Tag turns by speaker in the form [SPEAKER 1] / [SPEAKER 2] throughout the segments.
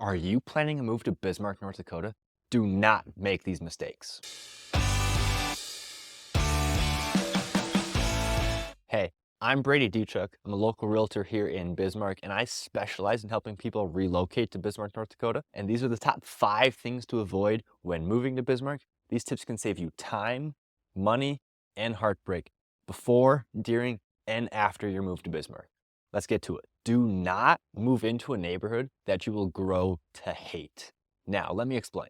[SPEAKER 1] Are you planning a move to Bismarck, North Dakota? Do not make these mistakes. Hey, I'm Brady Dutchak. I'm a local realtor here in Bismarck, and I specialize in helping people relocate to Bismarck, North Dakota. And these are the top 5 things to avoid when moving to Bismarck. These tips can save you time, money, and heartbreak before, during, and after your move to Bismarck. Let's get to it. Do not move into a neighborhood that you will grow to hate. Now, let me explain.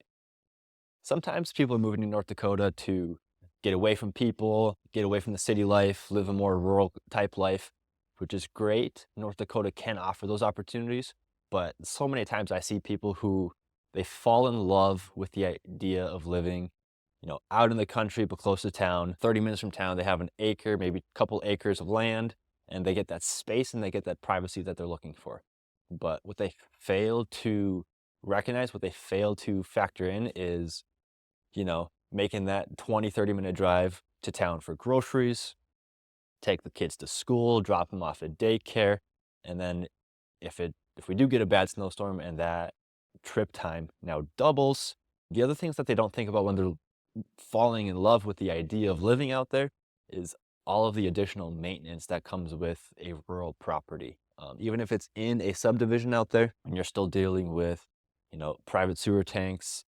[SPEAKER 1] Sometimes people are moving to North Dakota to get away from people, get away from the city life, live a more rural type life, which is great. North Dakota can offer those opportunities, but so many times I see people who they fall in love with the idea of living, out in the country but close to town, 30 minutes from town. They have an acre, maybe a couple acres of land, and they get that space and they get that privacy that they're looking for. But what they fail to recognize, what they fail to factor in is making that 20, 30-minute drive to town for groceries, take the kids to school, drop them off at daycare, and then if we do get a bad snowstorm and that trip time now doubles, the other things that they don't think about when they're falling in love with the idea of living out there is all of the additional maintenance that comes with a rural property. Even if it's in a subdivision out there and you're still dealing with, private sewer tanks,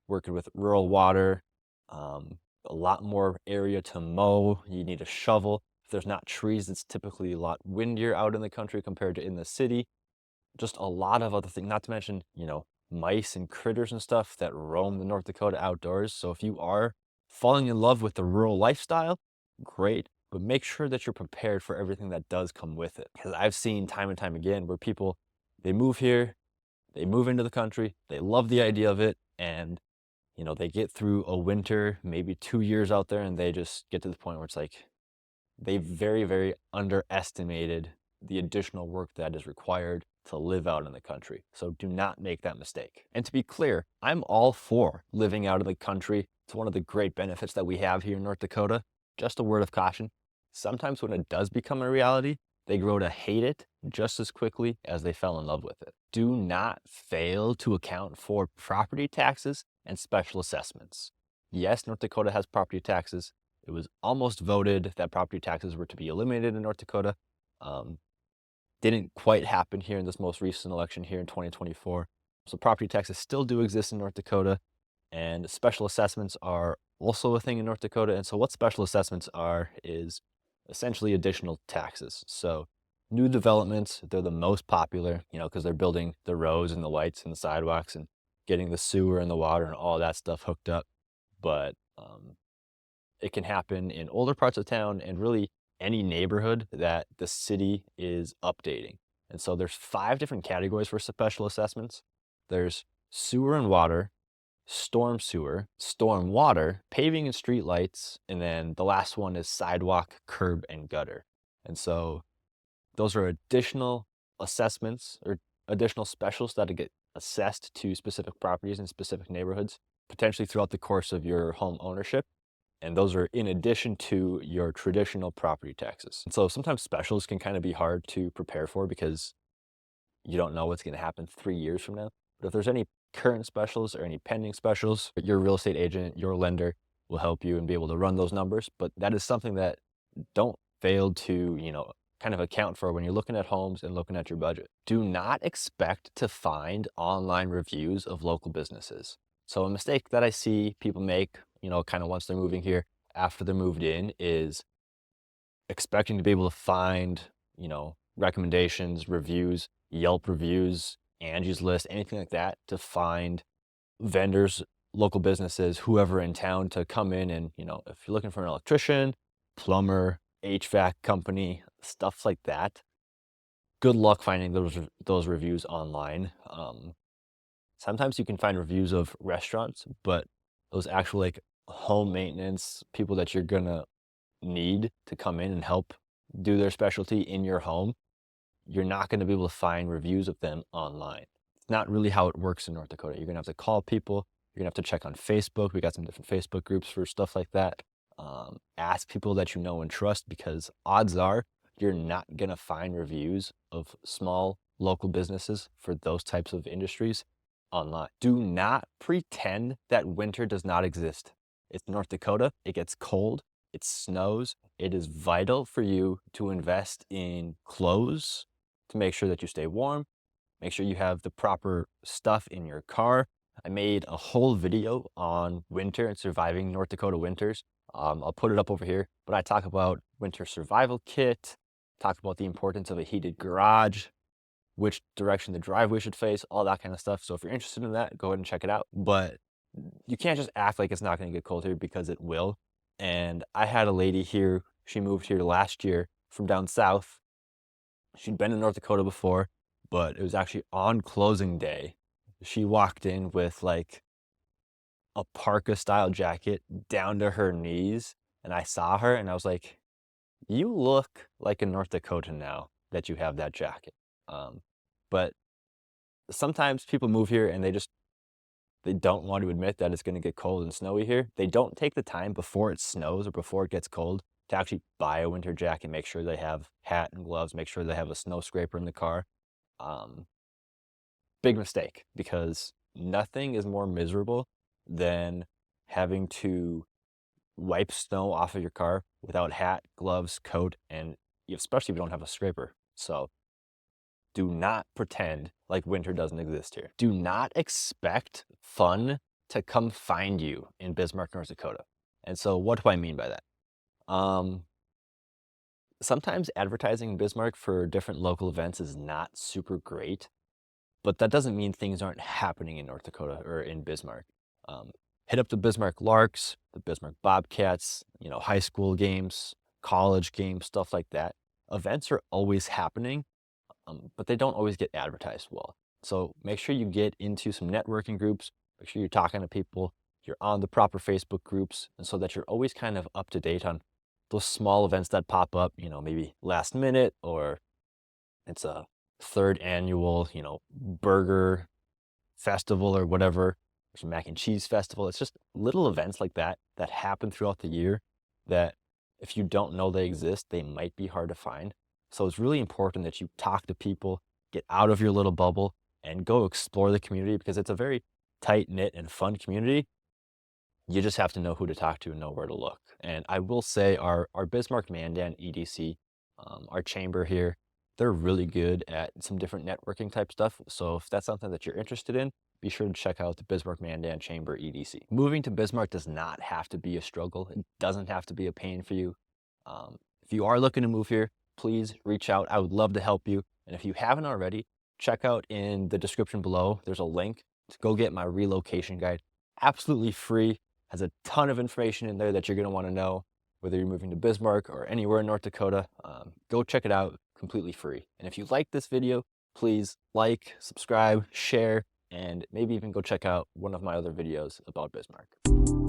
[SPEAKER 1] working with rural water, a lot more area to mow. You need a shovel. If there's not trees, it's typically a lot windier out in the country compared to in the city. Just a lot of other things, not to mention, mice and critters and stuff that roam the North Dakota outdoors. So if you are falling in love with the rural lifestyle, great, but make sure that you're prepared for everything that does come with it. Because I've seen time and time again where people, they move here, they move into the country, they love the idea of it, and they get through a winter, maybe 2 years out there, and they just get to the point where it's like they very, very underestimated the additional work that is required to live out in the country. So do not make that mistake. And to be clear, I'm all for living out in the country. It's one of the great benefits that we have here in North Dakota. Just a word of caution. Sometimes when it does become a reality, they grow to hate it just as quickly as they fell in love with it. Do not fail to account for property taxes and special assessments. Yes, North Dakota has property taxes. It was almost voted that property taxes were to be eliminated in North Dakota. Didn't quite happen here in this most recent election here in 2024. So property taxes still do exist in North Dakota, and special assessments are also a thing in North Dakota. And so what special assessments are is essentially additional taxes. So new developments, they're the most popular, because they're building the roads and the lights and the sidewalks and getting the sewer and the water and all that stuff hooked up. But it can happen in older parts of town and really any neighborhood that the city is updating. And so there's 5 different categories for special assessments. There's sewer and water, storm sewer, storm water, paving and street lights, and then the last one is sidewalk, curb, and gutter. And so those are additional assessments or additional specials that get assessed to specific properties in specific neighborhoods, potentially throughout the course of your home ownership. And those are in addition to your traditional property taxes. And so sometimes specials can kind of be hard to prepare for because you don't know what's going to happen 3 years from now. But if there's any current specials or any pending specials, your real estate agent, your lender will help you and be able to run those numbers. But that is something that don't fail to, kind of account for when you're looking at homes and looking at your budget. Do not expect to find online reviews of local businesses. So a mistake that I see people make, kind of once they're moving here, after they're moved in, is expecting to be able to find, recommendations, reviews, Yelp reviews, Angie's List, anything like that to find vendors, local businesses, whoever in town to come in and, if you're looking for an electrician, plumber, HVAC company, stuff like that, good luck finding those reviews online. Sometimes you can find reviews of restaurants, but those actual home maintenance people that you're gonna need to come in and help do their specialty in your home, you're not gonna be able to find reviews of them online. It's not really how it works in North Dakota. You're gonna have to call people. You're gonna have to check on Facebook. We got some different Facebook groups for stuff like that. Ask people that you know and trust, because odds are you're not gonna find reviews of small local businesses for those types of industries online. Do not pretend that winter does not exist. It's North Dakota. It gets cold. It snows. It is vital for you to invest in clothes to make sure that you stay warm. Make sure you have the proper stuff in your car. I made a whole video on winter and surviving North Dakota winters. I'll put it up over here, but I talk about winter survival kit, talk about the importance of a heated garage, which direction the driveway should face, all that kind of stuff. So if you're interested in that, go ahead and check it out. But you can't just act like it's not going to get cold here, because it will. And I had a lady here, she moved here last year from down south. She'd been in North Dakota before, but it was actually on closing day. She walked in with like a parka style jacket down to her knees. And I saw her and I was like, you look like a North Dakotan now that you have that jacket. But sometimes people move here and they don't want to admit that it's going to get cold and snowy here. They don't take the time before it snows or before it gets cold to actually buy a winter jacket, make sure they have hat and gloves, make sure they have a snow scraper in the car. Big mistake, because nothing is more miserable than having to wipe snow off of your car without hat, gloves, coat, and especially if you don't have a scraper. So do not pretend like winter doesn't exist here. Do not expect fun to come find you in Bismarck, North Dakota. And so what do I mean by that? Sometimes advertising in Bismarck for different local events is not super great, but that doesn't mean things aren't happening in North Dakota or in Bismarck. Hit up the Bismarck Larks, the Bismarck Bobcats, high school games, college games, stuff like that. Events are always happening, but they don't always get advertised well. So make sure you get into some networking groups, make sure you're talking to people, you're on the proper Facebook groups, and so that you're always kind of up to date on those small events that pop up, maybe last minute, or it's a third annual, burger festival or whatever. There's a mac and cheese festival. It's just little events like that that happen throughout the year that if you don't know they exist, they might be hard to find. So it's really important that you talk to people, get out of your little bubble, and go explore the community, because it's a very tight-knit and fun community. You just have to know who to talk to and know where to look. And I will say our Bismarck Mandan EDC, our chamber here, they're really good at some different networking type stuff. So if that's something that you're interested in, be sure to check out the Bismarck Mandan Chamber EDC. Moving to Bismarck does not have to be a struggle. It doesn't have to be a pain for you. If you are looking to move here, please reach out. I would love to help you. And if you haven't already, check out in the description below. There's a link to go get my relocation guide. Absolutely free. Has a ton of information in there that you're going to want to know, whether you're moving to Bismarck or anywhere in North Dakota. Go check it out, completely free. And if you like this video, please like, subscribe, share, and maybe even go check out one of my other videos about Bismarck.